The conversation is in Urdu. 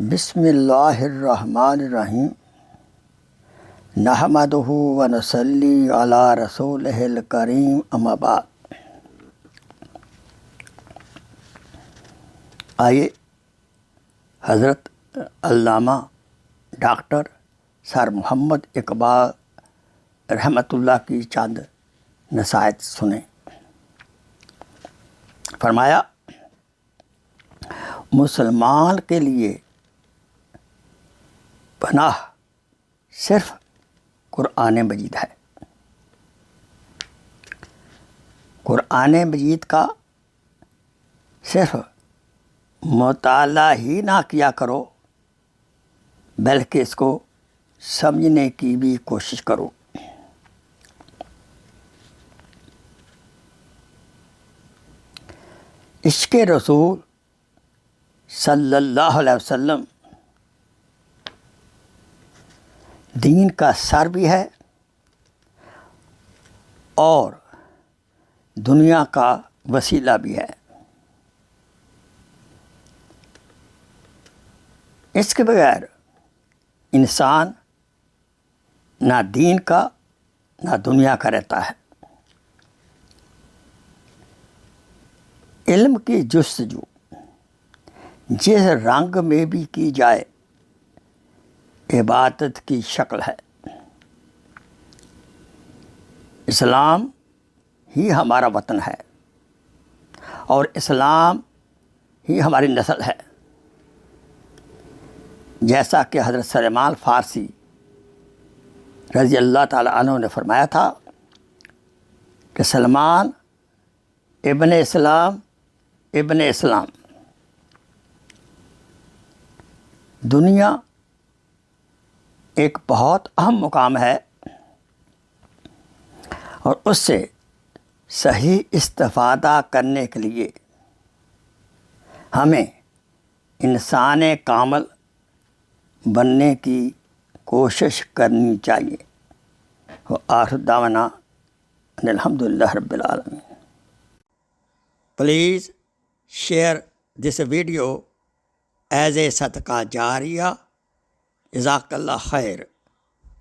بسم اللہ الرحمن الرحیم نحمدہ و نصلی علی رسولہ الکریم اما بعد۔ آئیے حضرت علامہ ڈاکٹر سر محمد اقبال رحمۃ اللہ کی چند نصائحت سنیں۔ فرمایا، مسلمان کے لیے پناہ صرف قرآن مجید ہے۔ قرآن مجید کا صرف مطالعہ ہی نہ کیا کرو، بلکہ اس کو سمجھنے کی بھی کوشش کرو۔ عشق رسول صلی اللہ علیہ وسلم دین کا سر بھی ہے اور دنیا کا وسیلہ بھی ہے۔ اس کے بغیر انسان نہ دین کا نہ دنیا کا رہتا ہے۔ علم کی جستجو جس رنگ میں بھی کی جائے عبادت کی شکل ہے۔ اسلام ہی ہمارا وطن ہے اور اسلام ہی ہماری نسل ہے۔ جیسا کہ حضرت سلیمان فارسی رضی اللہ تعالیٰ عنہ نے فرمایا تھا کہ سلمان ابن اسلام ابن اسلام۔ دنیا ایک بہت اہم مقام ہے اور اس سے صحیح استفادہ کرنے کے لیے ہمیں انسان کامل بننے کی کوشش کرنی چاہیے۔ وآخر دعوانا ان الحمدللہ رب العالمین۔ Please share this video as a صدقہ جاریہ۔ جزاک اللہ خیر۔